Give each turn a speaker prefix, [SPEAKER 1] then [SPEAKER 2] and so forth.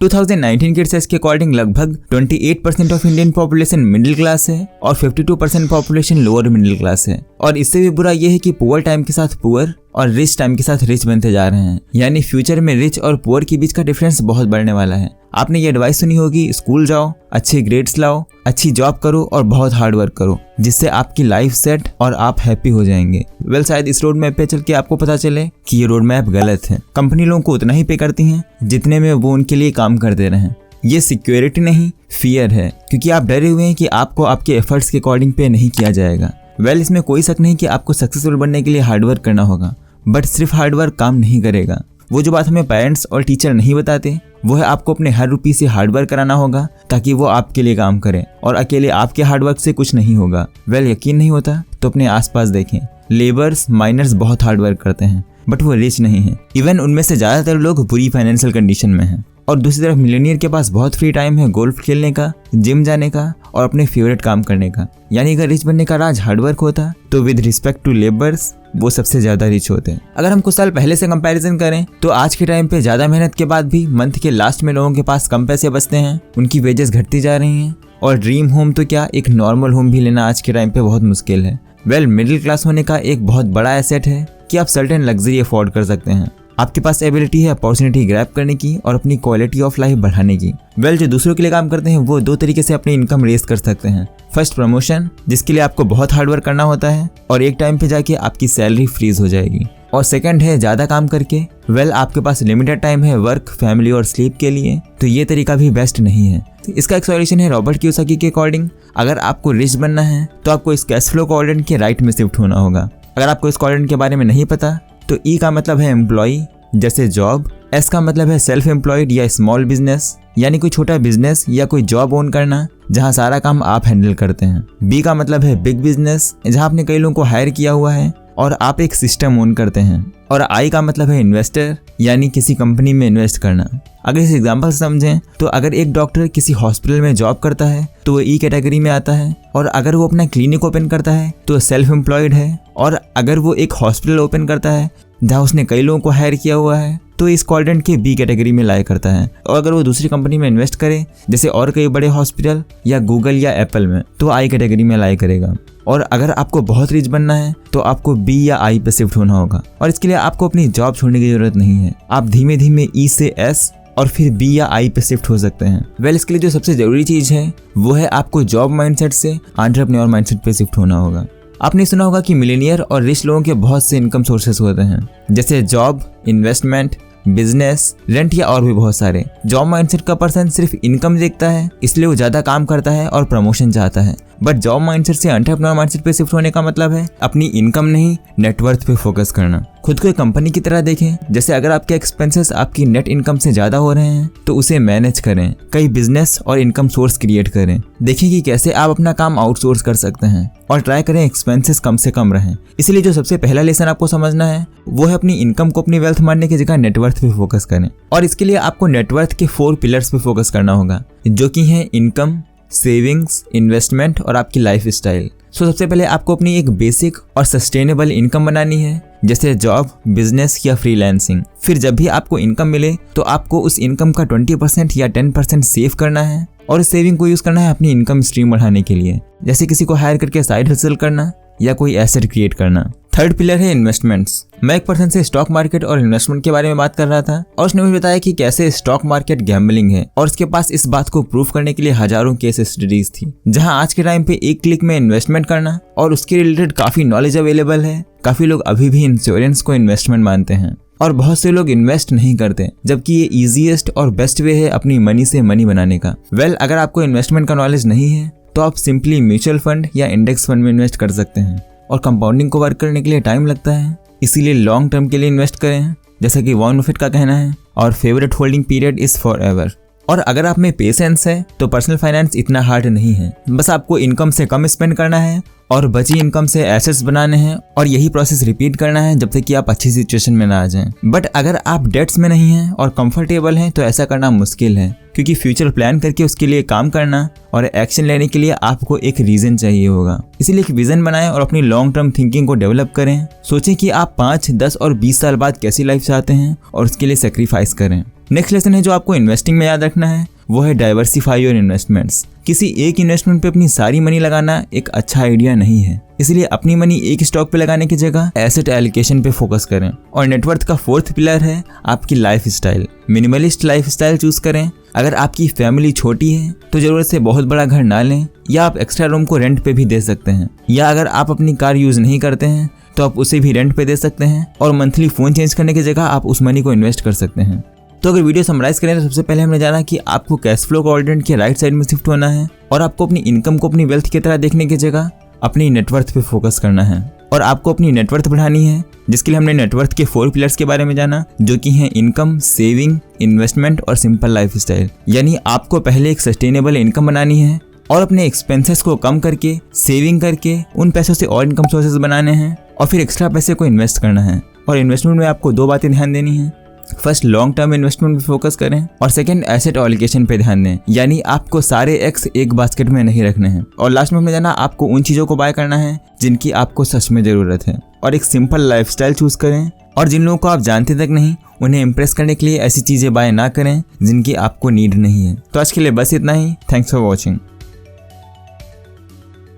[SPEAKER 1] 2019 के रिसर्च के अकॉर्डिंग लगभग 28% of Indian population middle class है और 52% पॉपुलेशन लोअर मिडिल क्लास है। और इससे भी बुरा यह है कि पुअर टाइम के साथ पुअर और रिच टाइम के साथ रिच बनते जा रहे हैं, यानी फ्यूचर में रिच और पुअर के बीच का डिफरेंस बहुत बढ़ने वाला है। आपने ये एडवाइस सुनी होगी, स्कूल जाओ, अच्छे ग्रेड्स लाओ, अच्छी जॉब करो और बहुत हार्ड वर्क करो, जिससे आपकी लाइफ सेट और आप हैप्पी हो जाएंगे। शायद इस रोड मैप पे चल के आपको पता चले कि ये रोड मैप गलत है। कंपनी लोगों को उतना ही पे करती हैं जितने में वो उनके लिए काम करते रहें। ये सिक्योरिटी नहीं, फियर है, क्योंकि आप डरे हुए हैं कि आपको आपके एफर्ट्स के अकॉर्डिंग पे नहीं किया जाएगा। इसमें कोई शक नहीं कि आपको सक्सेसफुल बनने के लिए हार्डवर्क करना होगा, बट सिर्फ हार्डवर्क काम नहीं करेगा। वो जो बात हमें पेरेंट्स और टीचर नहीं बताते वो है आपको अपने हर रुपये से हार्डवर्क कराना होगा ताकि वो आपके लिए काम करे, और अकेले आपके हार्डवर्क से कुछ नहीं होगा। यकीन नहीं होता तो अपने आसपास देखें, लेबर्स माइनर्स बहुत हार्डवर्क करते हैं बट वो रिच नहीं है। इवन उनमें से ज्यादातर लोग बुरी फाइनेंशियल कंडीशन में हैं। और दूसरी तरफ मिलियनियर के पास बहुत फ्री टाइम है गोल्फ खेलने का, जिम जाने का और अपने फेवरेट काम करने का। यानी अगर रिच बनने का राज हार्डवर्क होता तो विद रिस्पेक्ट टू लेबर्स वो सबसे ज्यादा रिच होते हैं। अगर हम कुछ साल पहले से कंपैरिजन करें तो आज के टाइम पे ज्यादा मेहनत के बाद भी मंथ के लास्ट में लोगों के पास कम पैसे बचते हैं, उनकी वेजेस घटती जा रही हैं, और ड्रीम होम तो क्या, एक नॉर्मल होम भी लेना आज के टाइम पे बहुत मुश्किल है। मिडिल क्लास होने का एक बहुत बड़ा एसेट है कि आप सर्टेन लग्जरी अफोर्ड कर सकते हैं। आपके पास एबिलिटी है अपॉर्चुनिटी ग्रैब करने की और अपनी क्वालिटी ऑफ लाइफ बढ़ाने की। जो दूसरों के लिए काम करते हैं वो दो तरीके से अपनी इनकम रेज कर सकते हैं। फर्स्ट, प्रमोशन, जिसके लिए आपको बहुत हार्डवर्क करना होता है और एक टाइम पे जाके आपकी सैलरी फ्रीज हो जाएगी। और सेकंड है ज्यादा काम करके। आपके पास लिमिटेड टाइम है वर्क, फैमिली और स्लीप के लिए, तो ये तरीका भी बेस्ट नहीं है। तो इसका एक सॉल्यूशन है रॉबर्ट कियोसाकी के अकॉर्डिंग। अगर आपको रिच बनना है तो आपको इस कैश फ्लो क्वाड्रेंट के राइट में शिफ्ट होना होगा। अगर आपको इस क्वाड्रेंट के बारे में नहीं पता तो ई का मतलब है एम्प्लॉय जैसे जॉब, एस का मतलब है सेल्फ एम्प्लॉयड या स्मॉल बिजनेस यानी कोई छोटा बिजनेस या कोई जॉब ओन करना जहां सारा काम आप हैंडल करते हैं। बी का मतलब है बिग बिजनेस, जहां आपने कई लोगों को हायर किया हुआ है और आप एक सिस्टम ओन करते हैं। और आई का मतलब है इन्वेस्टर, यानी किसी कंपनी में इन्वेस्ट करना। अगर इस एग्जांपल से समझें तो अगर एक डॉक्टर किसी हॉस्पिटल में जॉब करता है तो वो ई कैटेगरी में आता है, और अगर वो अपना क्लिनिक ओपन करता है तो सेल्फ एम्प्लॉयड है, और अगर वो एक हॉस्पिटल ओपन करता है जहाँ उसने कई लोगों को हायर किया हुआ है तो इस क्वाड्रेंट के बी कैटेगरी में लाई करता है। और अगर वो दूसरी कंपनी में इन्वेस्ट करे जैसे और कई बड़े हॉस्पिटल या गूगल या एप्पल में, तो आई कैटेगरी में लाई करेगा। और अगर आपको बहुत रिच बनना है तो आपको बी या आई पे शिफ्ट होना होगा, और इसके लिए आपको अपनी जॉब छोड़ने की जरूरत नहीं है। आप धीमे धीमे ई से एस और फिर बी या आई पे शिफ्ट हो सकते हैं। इसके लिए जो सबसे जरूरी चीज है वो है आपको जॉब माइंडसेट से एंटरप्रेन्योर माइंडसेट पे शिफ्ट होना होगा। आपने सुना होगा कि मिलियनियर और रिच लोगों के बहुत से इनकम सोर्सेस होते हैं, जैसे जॉब, इन्वेस्टमेंट, बिजनेस, रेंट या और भी बहुत सारे। जॉब माइंडसेट का पर्सन सिर्फ इनकम देखता है, इसलिए वो ज्यादा काम करता है और प्रमोशन चाहता है। बट जॉब माइंडसेट से एंटरप्रेन्योर माइंडसेट पे शिफ्ट होने का मतलब है अपनी इनकम नहीं, नेटवर्थ पे फोकस करना। खुद को एक कंपनी की तरह देखें, जैसे अगर आपके एक्सपेंसेस आपकी नेट इनकम से ज्यादा हो रहे हैं तो उसे मैनेज करें, कई बिजनेस और इनकम सोर्स क्रिएट करें। देखिए कि कैसे आप अपना काम आउटसोर्स कर सकते हैं और ट्राई करें एक्सपेंसेस कम से कम रहें। इसलिए जो सबसे पहला लेसन आपको समझना है वो है अपनी इनकम को अपनी वेल्थ मानने की जगह नेटवर्थ पे फोकस करें। और इसके लिए आपको नेटवर्थ के 4 पिलर्स पे फोकस करना होगा, जो कि हैं इनकम, सेविंग्स, इन्वेस्टमेंट और आपकी लाइफ स्टाइल। सबसे पहले आपको अपनी एक बेसिक और सस्टेनेबल इनकम बनानी है, जैसे जॉब, बिजनेस या फ्रीलांसिंग। फिर जब भी आपको इनकम मिले तो आपको उस इनकम का 20% या 10% सेव करना है, और सेविंग को यूज करना है अपनी इनकम स्ट्रीम बढ़ाने के लिए, जैसे किसी को हायर करके साइड हसल करना या कोई एसेट क्रिएट करना। थर्ड पिलर है इन्वेस्टमेंट्स। मैं एक पर्सन से स्टॉक मार्केट और इन्वेस्टमेंट के बारे में बात कर रहा था और उसने मुझे बताया कि कैसे स्टॉक मार्केट गैम्बलिंग है, और उसके पास इस बात को प्रूफ करने के लिए हजारों केस स्टडीज थी। जहां आज के टाइम पे एक क्लिक में इन्वेस्टमेंट करना और उसके रिलेटेड काफी नॉलेज अवेलेबल है। काफी लोग अभी भी इंश्योरेंस को इन्वेस्टमेंट मानते हैं और बहुत से लोग इन्वेस्ट नहीं करते, जबकि ये इजीएस्ट और बेस्ट वे है अपनी मनी से मनी बनाने का। अगर आपको इन्वेस्टमेंट का नॉलेज नहीं है तो आप सिंपली म्यूचुअल फंड या इंडेक्स फंड में इन्वेस्ट कर सकते हैं, और कंपाउंडिंग को वर्क करने के लिए टाइम लगता है, इसीलिए लॉन्ग टर्म के लिए इन्वेस्ट करें, जैसा कि वॉरेन बफेट का कहना है, और favourite holding period is for ever. और अगर आप में पेशेंस है तो पर्सनल फाइनेंस इतना हार्ड नहीं है, बस आपको इनकम से कम स्पेंड करना है और बची इनकम से एसेट्स बनाने हैं, और यही प्रोसेस रिपीट करना है जब तक कि आप अच्छी सिचुएशन में ना आ जाएं। बट अगर आप डेट्स में नहीं हैं और कंफर्टेबल हैं तो ऐसा करना मुश्किल है, क्योंकि फ्यूचर प्लान करके उसके लिए काम करना और एक्शन लेने के लिए आपको एक रीजन चाहिए होगा। इसीलिए एक विजन बनाएं और अपनी लॉन्ग टर्म थिंकिंग को डेवलप करें। सोचें कि आप 5, 10 और 20 साल बाद कैसी लाइफ चाहते हैं और उसके लिए सेक्रीफाइस करें। नेक्स्ट लेसन है जो आपको इन्वेस्टिंग में याद रखना है, वो है डाइवर्सिफाई योर इन्वेस्टमेंट्स। किसी एक इन्वेस्टमेंट पे अपनी सारी मनी लगाना एक अच्छा आइडिया नहीं है, इसलिए अपनी मनी एक स्टॉक पे लगाने की जगह एसेट एलोकेशन पे फोकस करें। और नेटवर्थ का फोर्थ पिलर है आपकी life style. Minimalist life style choose करें। अगर आपकी फैमिली छोटी है तो जरूरत से बहुत बड़ा घर ना लें, या आप एक्स्ट्रा रूम को रेंट पे भी दे सकते हैं, या अगर आप अपनी कार यूज नहीं करते हैं तो आप उसे भी रेंट पे दे सकते हैं, और मंथली फोन चेंज करने की जगह आप उस मनी को इन्वेस्ट कर सकते हैं। तो अगर वीडियो समराइज करें तो सबसे पहले हमने जाना कि आपको कैश फ्लो क्वाड्रेंट के राइट साइड में शिफ्ट होना है, और आपको अपनी इनकम को अपनी वेल्थ की तरह देखने की जगह अपनी नेटवर्थ पे फोकस करना है, और आपको अपनी नेटवर्थ बढ़ानी है, जिसके लिए हमने नेटवर्थ के 4 पिलर्स के बारे में जाना, जो कि हैं इनकम, सेविंग, इन्वेस्टमेंट और सिंपल लाइफ स्टाइल। यानी आपको पहले एक सस्टेनेबल इनकम बनानी है और अपने एक्सपेंसेस को कम करके सेविंग करके उन पैसों से और इनकम सोर्सेज बनाने हैं, और फिर एक्स्ट्रा पैसे को इन्वेस्ट करना है। और इन्वेस्टमेंट में आपको 2 बातें ध्यान देनी है। फर्स्ट, लॉन्ग टर्म इन्वेस्टमेंट पे फोकस करें, और सेकंड, एसेट एलोकेशन पे ध्यान दें, यानी आपको सारे एग्स एक बास्केट में नहीं रखने हैं। और लास्ट में हमने जाना आपको उन चीजों को बाय करना है जिनकी आपको सच में जरूरत है, और एक सिंपल लाइफस्टाइल चूज करें, और जिन लोगों को आप जानते तक नहीं उन्हें इंप्रेस करने के लिए ऐसी चीजें बाय ना करें जिनकी आपको नीड नहीं है। तो आज के लिए बस इतना ही। Thanks for watching.